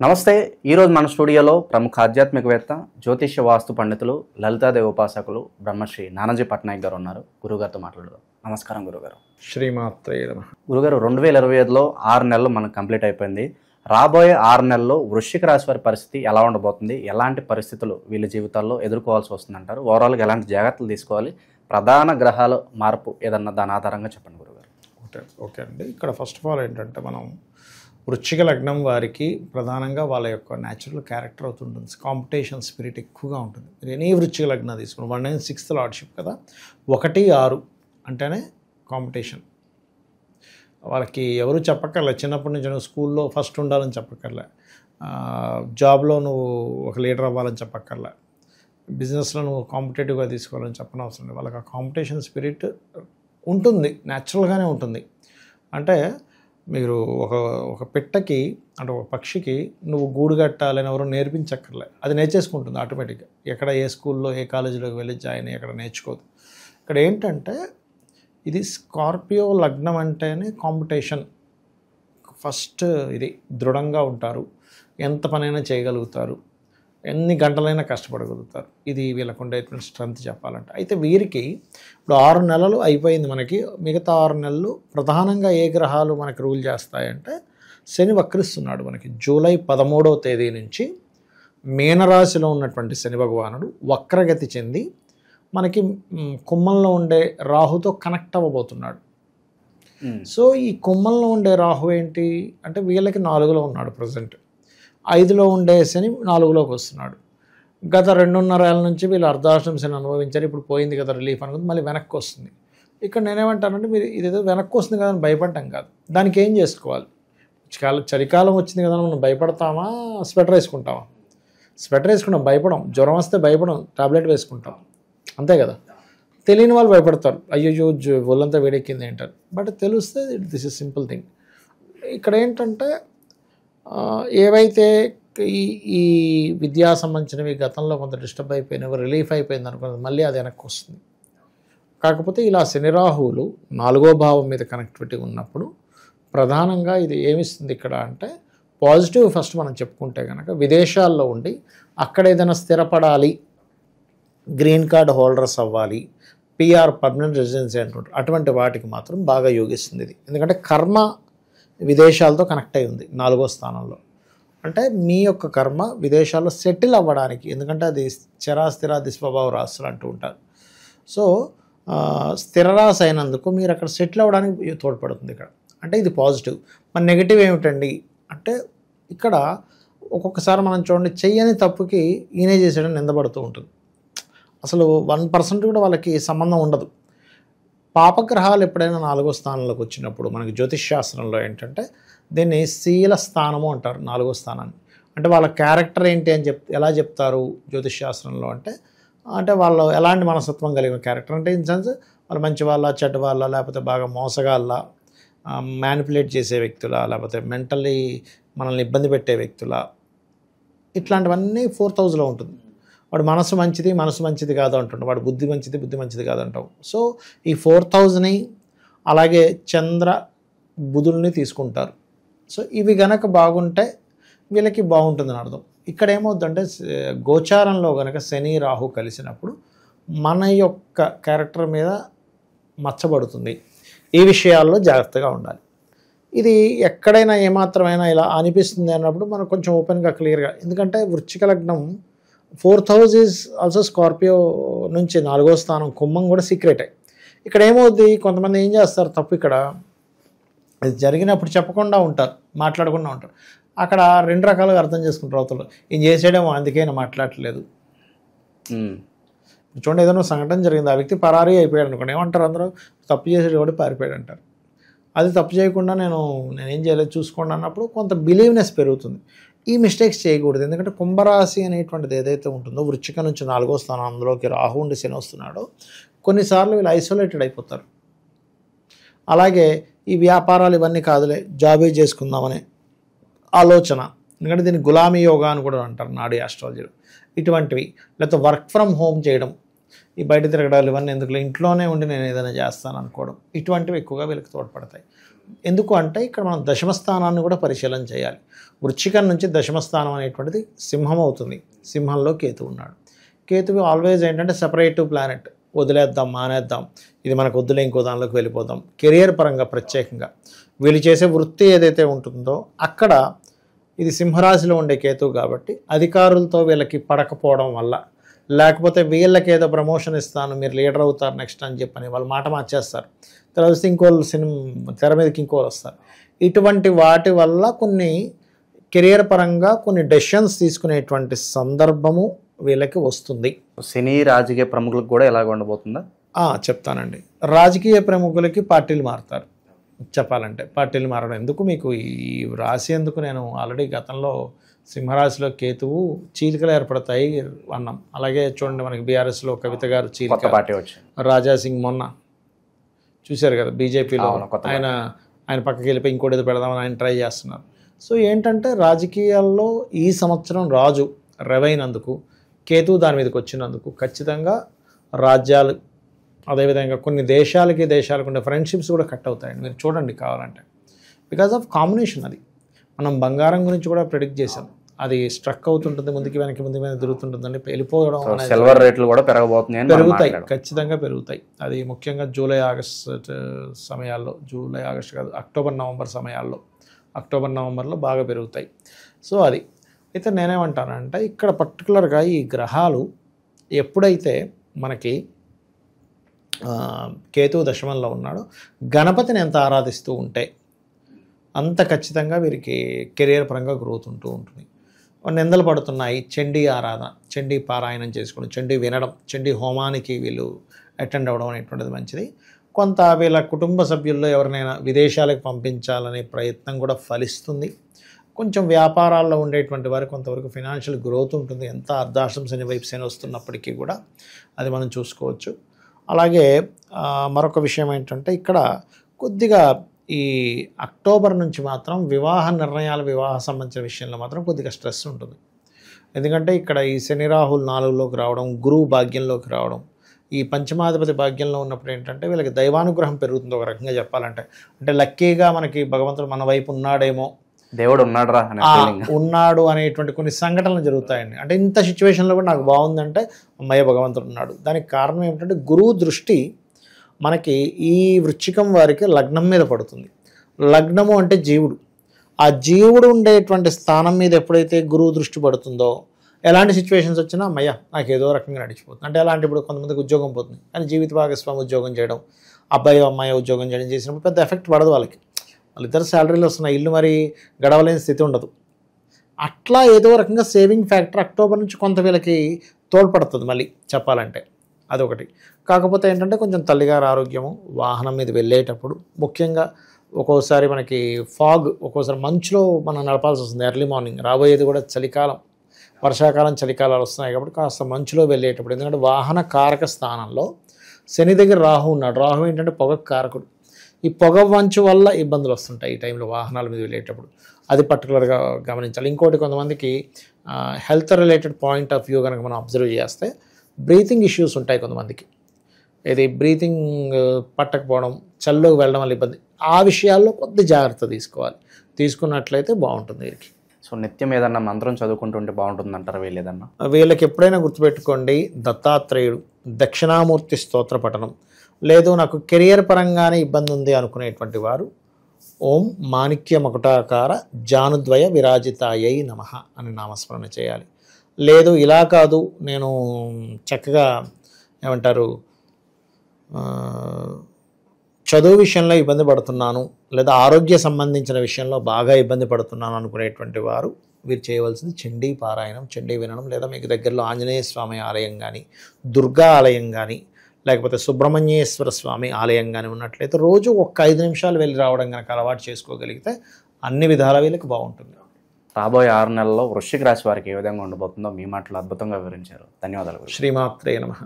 నమస్తే. ఈరోజు మన స్టూడియోలో ప్రముఖ ఆధ్యాత్మికవేత్త, జ్యోతిష్య వాస్తు పండితులు, లలితాదేవి ఉపాసకులు బ్రహ్మశ్రీ నానాజీ పట్నాయక్ గారు ఉన్నారు. గురుగారితో మాట్లాడదాం. నమస్కారం గురుగారు. శ్రీమాత్రే నమః. గురుగారు, 2025లో 6 నెలలు మనకు కంప్లీట్ అయిపోయింది. రాబోయే 6 నెలల్లో వృశ్చిక రాశి వారి పరిస్థితి ఎలా ఉండబోతుంది? ఎలాంటి పరిస్థితులు వీళ్ళ జీవితాల్లో ఎదుర్కోవాల్సి వస్తుందంటారు? ఓవరాల్గా ఎలాంటి జాగ్రత్తలు తీసుకోవాలి? ప్రధాన గ్రహాల మార్పు ఏదన్నా దాని ఆధారంగా చెప్పండి గురుగారు. ఓకే అండి. ఇక్కడ ఫస్ట్ ఆఫ్ ఆల్ ఏంటంటే మనం వృశ్చిక లగ్నం వారికి ప్రధానంగా వాళ్ళ యొక్క న్యాచురల్ క్యారెక్టర్ అవుతుంటుంది. కాంపిటీషన్ స్పిరిట్ ఎక్కువగా ఉంటుంది. మీరు ఎనీ వృశ్చిక లగ్నం తీసుకుని 1 9 6th లార్డ్షిప్ కదా, 1 6 అంటేనే కాంపిటీషన్. వాళ్ళకి ఎవరు చెప్పక్కర్లే, చిన్నప్పటి నుంచి నువ్వు స్కూల్లో ఫస్ట్ ఉండాలని చెప్పక్కర్లే, జాబ్లో నువ్వు ఒక లీడర్ అవ్వాలని చెప్పక్కర్లే, బిజినెస్లో నువ్వు కాంపిటేటివ్గా తీసుకోవాలని చెప్పనవసరం లేదు. వాళ్ళకి ఆ కాంపిటీషన్ స్పిరిట్ ఉంటుంది, న్యాచురల్గానే ఉంటుంది. అంటే మీరు ఒక పిట్టకి అంటే ఒక పక్షికి నువ్వు గూడు కట్టాలని ఎవరు నేర్పించక్కర్లే, అది నేర్చేసుకుంటుంది ఆటోమేటిక్గా. ఎక్కడ ఏ స్కూల్లో ఏ కాలేజీలోకి వెళ్ళి జాయిన్ అయ్యి ఎక్కడ నేర్చుకోదు. ఇక్కడ ఏంటంటే ఇది స్కార్పియో లగ్నం అంటేనే కాంపిటీషన్. ఫస్ట్ ఇది దృఢంగా ఉంటారు, ఎంత పనైనా చేయగలుగుతారు, ఎన్ని గంటలైనా కష్టపడగలుగుతారు. ఇది వీళ్ళకు ఉండేటువంటి స్ట్రెంత్ చెప్పాలంటే. అయితే వీరికి ఇప్పుడు 6 నెలలు అయిపోయింది మనకి. మిగతా 6 నెలలు ప్రధానంగా ఏ గ్రహాలు మనకి రూల్ చేస్తాయంటే, శని వక్రిస్తున్నాడు మనకి. జూలై 13వ తేదీ నుంచి మీనరాశిలో ఉన్నటువంటి శని భగవానుడు వక్రగతి చెంది మనకి కుంభంలో ఉండే రాహుతో కనెక్ట్ అవ్వబోతున్నాడు. సో ఈ కుంభంలో ఉండే రాహు ఏంటి అంటే వీళ్ళకి 4లో ఉన్నాడు ప్రజెంట్. 5లో ఉండే శని 4లోకి వస్తున్నాడు. గత 2.5 ఏళ్ళ నుంచి వీళ్ళు అర్ధాష్టమ శని అనుభవించారు. ఇప్పుడు పోయింది కదా రిలీఫ్ అనుకుంది, మళ్ళీ వెనక్కి వస్తుంది. ఇక్కడ నేనేమంటానంటే, మీరు ఇదేదో వెనక్కి వస్తుంది కదా అని భయపడటం కాదు, దానికి ఏం చేసుకోవాలి? చలికాలం వచ్చింది కదా మనం భయపడతామా, స్వెటర్ వేసుకుంటామా? స్వెటర్ వేసుకుంటాం, భయపడం. జ్వరం వస్తే భయపడం, టాబ్లెట్ వేసుకుంటాం, అంతే కదా. తెలియని వాళ్ళు భయపడతారు, అయ్యో ఒళ్ళంతా వేడెక్కింది అంటారు. బట్ తెలిస్తే దిస్ ఇస్ సింపుల్ థింగ్. ఇక్కడ ఏంటంటే ఏవైతే ఈ విద్యా సంబంధించినవి గతంలో కొంత డిస్టర్బ్ అయిపోయినవి రిలీఫ్ అయిపోయింది అనుకున్నది మళ్ళీ అది వెనక్కి వస్తుంది. కాకపోతే ఇలా శని రాహువులు 4వ భావం మీద కనెక్టివిటీ ఉన్నప్పుడు ప్రధానంగా ఇది ఏమిస్తుంది ఇక్కడ అంటే, పాజిటివ్ ఫస్ట్ మనం చెప్పుకుంటే కనుక విదేశాల్లో ఉండి అక్కడ ఏదైనా స్థిరపడాలి, గ్రీన్ కార్డ్ హోల్డర్స్ అవ్వాలి, పిఆర్ పర్మనెంట్ రెసిడెన్సీ అంటుంటారు, అటువంటి వాటికి మాత్రం బాగా యోగిస్తుంది ఇది. ఎందుకంటే కర్మ విదేశాలతో కనెక్ట్ అయి ఉంది 4వ స్థానంలో. అంటే మీ యొక్క కర్మ విదేశాల్లో సెటిల్ అవ్వడానికి, ఎందుకంటే అది స్థిరాది స్వభావ రాశులు అంటూ ఉంటారు. సో స్థిర రాశి అయినందుకు మీరు అక్కడ సెటిల్ అవ్వడానికి తోడ్పడుతుంది ఇక్కడ. అంటే ఇది పాజిటివ్. మన నెగిటివ్ ఏమిటండి అంటే, ఇక్కడ ఒక్కొక్కసారి మనం చూడండి, చెయ్యని తప్పుకి ఈయనే చేసేయడం నిందపడుతూ ఉంటుంది. అసలు 1% కూడా వాళ్ళకి సంబంధం ఉండదు. పాపగ్రహాలు ఎప్పుడైనా 4వ స్థానంలోకి వచ్చినప్పుడు మనకి జ్యోతిష్ శాస్త్రంలో ఏంటంటే దీన్ని శీల స్థానము అంటారు. 4వ స్థానాన్ని అంటే వాళ్ళ క్యారెక్టర్ ఏంటి అని ఎలా చెప్తారు జ్యోతిష్ శాస్త్రంలో అంటే వాళ్ళు ఎలాంటి మనస్తత్వం కలిగిన క్యారెక్టర్ అంటే, ఇన్ సెన్స్ వాళ్ళు మంచి వాళ్ళ, చెడ్డ వాళ్ళ, లేకపోతే బాగా మోసగాళ్ళ, మ్యానిపులేట్ చేసే వ్యక్తుల, లేకపోతే మెంటల్లీ మనల్ని ఇబ్బంది పెట్టే వ్యక్తుల, ఇట్లాంటివన్నీ 4th హౌస్లో ఉంటుంది. వాడు మనసు మంచిది కాదు అంటుంటాం, వాడు బుద్ధి మంచిది కాదు అంటాం. సో ఈ 4th హౌస్ని అలాగే చంద్ర బుధుల్ని తీసుకుంటారు. సో ఇవి గనక బాగుంటే వీళ్ళకి బాగుంటుందని అర్థం. ఇక్కడ ఏమవుతుందంటే, గోచారంలో గనక శని రాహు కలిసినప్పుడు మన యొక్క క్యారెక్టర్ మీద మచ్చబడుతుంది. ఈ విషయాల్లో జాగ్రత్తగా ఉండాలి. ఇది ఎక్కడైనా ఏమాత్రమైనా ఇలా అనిపిస్తుంది అన్నప్పుడు మనం కొంచెం ఓపెన్గా క్లియర్గా, ఎందుకంటే వృశ్చిక లగ్నం 4th house is also Scorpio నుంచి 4వ స్థానం కుంభం కూడా సీక్రెటే. ఇక్కడ ఏమవుద్ది, కొంతమంది ఏం చేస్తారు తప్పు, ఇక్కడ అది జరిగినప్పుడు చెప్పకుండా ఉంటారు, మాట్లాడకుండా ఉంటారు. అక్కడ 2 రకాలుగా అర్థం చేసుకుంటారు అవతల. ఏం చేసేయడమో అందుకే మాట్లాడట్లేదు. చూడండి, ఏదైనా సంఘటన జరిగింది, ఆ వ్యక్తి పరారీ అయిపోయాడు అనుకోండి, ఏమంటారు అందరూ, తప్పు చేసేది కూడా పారిపోయాడు అంటారు. అది తప్పు చేయకుండా నేనేం చేయలేదు చూసుకోండి అన్నప్పుడు కొంత బిలీవ్నెస్ పెరుగుతుంది. ఈ మిస్టేక్స్ చేయకూడదు. ఎందుకంటే కుంభరాశి అనేటువంటిది ఏదైతే ఉంటుందో, వృశ్చిక నుంచి 4వ స్థానం అందులోకి రాహు ఉండి శని వస్తున్నాడో, కొన్నిసార్లు వీళ్ళు ఐసోలేటెడ్ అయిపోతారు. అలాగే ఈ వ్యాపారాలు ఇవన్నీ కాదులే, జాబే చేసుకుందామనే ఆలోచన, ఎందుకంటే దీన్ని గులామీ యోగా అని కూడా అంటారు నాడీ ఆస్ట్రాలజీలో. ఇటువంటివి, లేకపోతే వర్క్ ఫ్రమ్ హోమ్ చేయడం, ఈ బయట తిరగడాలు ఇవన్నీ ఎందుకు, ఇంట్లోనే ఉండి నేను ఏదైనా చేస్తాను అనుకోవడం, ఇటువంటివి ఎక్కువగా వీళ్ళకి తోడ్పడతాయి. ఎందుకు అంటే ఇక్కడ మనం దశమ స్థానాన్ని కూడా పరిశీలన చేయాలి. వృశ్చికం నుంచి దశమ స్థానం అనేటువంటిది సింహం అవుతుంది. సింహంలో కేతు ఉన్నాడు. కేతువు ఆల్వేజ్ ఏంటంటే సెపరేటివ్ ప్లానెట్. వదిలేద్దాం, మానేద్దాం, ఇది మనకు వద్దులే, ఇంకో దానిలోకి వెళ్ళిపోదాం. కెరియర్ పరంగా ప్రత్యేకంగా వీళ్ళు చేసే వృత్తి ఏదైతే ఉంటుందో అక్కడ ఇది సింహరాశిలో ఉండే కేతువు కాబట్టి అధికారులతో వీళ్ళకి పడకపోవడం వల్ల, లేకపోతే వీళ్ళకి ఏదో ప్రమోషన్ ఇస్తాను, మీరు లీడర్ అవుతారు నెక్స్ట్ అని చెప్పని వాళ్ళు మాట మార్చేస్తారు. తర్వాత ఇంకోళ్ళు తెర మీదకి ఇంకోళ్ళు వస్తారు. ఇటువంటి వాటి వల్ల కొన్ని కెరియర్ పరంగా కొన్ని డెసిషన్స్ తీసుకునేటువంటి సందర్భము వీళ్ళకి వస్తుంది. సినీ రాజకీయ ప్రముఖులకు కూడా ఎలాగ ఉండబోతుందా? చెప్తానండి. రాజకీయ ప్రముఖులకి పార్టీలు మారుతారు. చెప్పాలంటే పార్టీలు మారడం ఎందుకు, మీకు ఈ రాశి ఎందుకు, నేను ఆల్రెడీ గతంలో సింహరాశిలో కేతువు చీలికలు ఏర్పడతాయి అన్నాం. అలాగే చూడండి, మనకి బీఆర్ఎస్లో కవిత గారు చీలిక, పార్టీ వచ్చి రాజాసింగ్ మొన్న చూశారు కదా, బీజేపీలో ఆయన పక్కకి వెళ్ళిపోయి ఇంకోటి ఏదో పెడదామని ఆయన ట్రై చేస్తున్నారు. సో ఏంటంటే రాజకీయాల్లో ఈ సంవత్సరం రాజు రెవైనందుకు, కేతువు దాని మీదకి వచ్చినందుకు ఖచ్చితంగా రాజ్యాలు, అదేవిధంగా కొన్ని దేశాలకు ఉండే ఫ్రెండ్షిప్స్ కూడా కట్ అవుతాయండి. మీరు చూడండి కావాలంటే, బికాజ్ ఆఫ్ కాంబినేషన్. అది మనం బంగారం గురించి కూడా ప్రిడిక్ట్ చేసాం, అది స్ట్రక్ అవుతుంటుంది, ముందుకు వెనక్కి తిరుగుతుంటుందండి, వెళ్ళిపోవడం. సిల్వర్ రేట్లు కూడా పెరుగుతాయి, ఖచ్చితంగా పెరుగుతాయి. అది ముఖ్యంగా జూలై ఆగస్ట్ కాదు, అక్టోబర్ నవంబర్లో బాగా పెరుగుతాయి. సో అది అయితే నేనేమంటానంటే, ఇక్కడ పర్టికులర్గా ఈ గ్రహాలు ఎప్పుడైతే మనకి కేతువు దశమంలో ఉన్నాడో, గణపతిని ఎంత ఆరాధిస్తూ ఉంటే అంత ఖచ్చితంగా వీరికి కెరియర్ పరంగా గ్రోత్ ఉంటూ ఉంటుంది. నిందలు పడుతున్నాయి, చండీ ఆరాధన, చండీ పారాయణం చేసుకోవడం, చండీ వినడం, చండీ హోమానికి వీళ్ళు అటెండ్ అవ్వడం అనేటువంటిది మంచిది. కొంత వీళ్ళ కుటుంబ సభ్యుల్లో ఎవరినైనా విదేశాలకు పంపించాలనే ప్రయత్నం కూడా ఫలిస్తుంది. కొంచెం వ్యాపారాల్లో ఉండేటువంటి వారికి కొంతవరకు ఫినాన్షియల్ గ్రోత్ ఉంటుంది. ఎంత అర్ధాష్టం శని వైపు శని వస్తున్నప్పటికీ కూడా అది మనం చూసుకోవచ్చు. అలాగే మరొక విషయం ఏంటంటే, ఇక్కడ కొద్దిగా ఈ అక్టోబర్ నుంచి మాత్రం వివాహ సంబంధించిన విషయంలో మాత్రం కొద్దిగా స్ట్రెస్ ఉంటుంది. ఎందుకంటే ఇక్కడ ఈ శని రాహుల్ 4లోకి రావడం, గురువు భాగ్యంలోకి రావడం, ఈ పంచమాధిపతి భాగ్యంలో ఉన్నప్పుడు ఏంటంటే వీళ్ళకి దైవానుగ్రహం పెరుగుతుంది. ఒక రకంగా చెప్పాలంటే, అంటే లక్కీగా మనకి భగవంతుడు మన వైపు ఉన్నాడేమో, దేవుడు ఉన్నాడు అనేటువంటి కొన్ని సంఘటనలు జరుగుతాయండి. అంటే ఇంత సిచ్యువేషన్లో కూడా నాకు బాగుందంటే అమ్మయ్య భగవంతుడు ఉన్నాడు. దానికి కారణం ఏమిటంటే, గురువు దృష్టి మనకి ఈ వృశ్చికం వారికి లగ్నం మీద పడుతుంది. లగ్నము అంటే జీవుడు. ఆ జీవుడు ఉండేటువంటి స్థానం మీద ఎప్పుడైతే గురువు దృష్టి పడుతుందో, ఎలాంటి సిచ్యువేషన్స్ వచ్చినా అమ్మయ్య నాకు ఏదో రకంగా నడిచిపోతుంది. అంటే ఎలాంటి, ఇప్పుడు కొంతమందికి ఉద్యోగం పోతుంది, కానీ జీవిత భాగస్వామి ఉద్యోగం చేయడం, అబ్బాయి అమ్మాయి ఉద్యోగం చేయడం చేసినప్పుడు పెద్ద ఎఫెక్ట్ పడదు వాళ్ళిద్దరు శాలరీలు వస్తున్నాయి, ఇల్లు మరి గడవలేని స్థితి ఉండదు. అట్లా ఏదో రకంగా సేవింగ్ ఫ్యాక్టర్ అక్టోబర్ నుంచి కొంత వీళ్ళకి తోడ్పడుతుంది మళ్ళీ చెప్పాలంటే, అదొకటి. కాకపోతే ఏంటంటే కొంచెం తల్లిగారి ఆరోగ్యము, వాహనం మీద వెళ్ళేటప్పుడు ముఖ్యంగా ఒక్కోసారి మనకి ఫాగ్, ఒక్కోసారి మంచులో మనం నడపాల్సి వస్తుంది ఎర్లీ మార్నింగ్. రాబోయేది కూడా చలికాలం, వర్షాకాలం చలికాలాలు వస్తున్నాయి కాబట్టి కాస్త మంచులో వెళ్ళేటప్పుడు, ఎందుకంటే వాహన కారక స్థానంలో శని దగ్గర రాహు ఉన్నాడు. రాహు ఏంటంటే పొగ కారకుడు. ఈ పొగ మంచు వల్ల ఇబ్బందులు వస్తుంటాయి ఈ టైంలో వాహనాల మీద వెళ్ళేటప్పుడు, అది పర్టికులర్గా గమనించాలి. ఇంకోటి, కొంతమందికి health related point of view కనుక మనం అబ్జర్వ్ చేస్తే బ్రీతింగ్ ఇష్యూస్ ఉంటాయి కొంతమందికి. ఇది బ్రీతింగ్ పట్టకపోవడం, చల్లోకి వెళ్ళడం వల్ల ఇబ్బంది. ఆ విషయాల్లో కొద్ది జాగ్రత్త తీసుకున్నట్లయితే బాగుంటుంది వీరికి. సో నిత్యం ఏదన్నా మంత్రం చదువుకుంటుంటే బాగుంటుంది అంటారా వీళ్ళేదన్నా? వీళ్ళకి ఎప్పుడైనా గుర్తుపెట్టుకోండి, దత్తాత్రేయుడు, దక్షిణామూర్తి స్తోత్ర పఠనం, లేదు నాకు కెరియర్ పరంగానే ఇబ్బంది ఉంది అనుకునేటువంటి వారు ఓం మాణిక్య మకుటాకార జానుద్వయ విరాజితాయై నమః అని నామస్మరణ చేయాలి. లేదు ఇలా కాదు, నేను చక్కగా ఏమంటారు చదువు విషయంలో ఇబ్బంది పడుతున్నాను, లేదా ఆరోగ్య సంబంధించిన విషయంలో బాగా ఇబ్బంది పడుతున్నాను అనుకునేటువంటి వారు వీరు చేయవలసింది చండీ పారాయణం, చండీ వినడం, లేదా మీకు దగ్గరలో ఆంజనేయ స్వామి ఆలయం కానీ, దుర్గా ఆలయం కానీ, లేకపోతే సుబ్రహ్మణ్యేశ్వర స్వామి ఆలయం కానీ ఉన్నట్లయితే రోజు ఒక 5 నిమిషాలు వెళ్ళి రావడం కనుక అలవాటు చేసుకోగలిగితే అన్ని విధాల వీళ్ళకి బాగుంటుంది. రాబోయే 6 నెలల్లో వృశ్చిక రాశి వారికి ఏ విధంగా ఉండబోతుందో మీ మాటలు అద్భుతంగా వివరించారు. ధన్యవాదాలు. శ్రీమాత్రే నమః.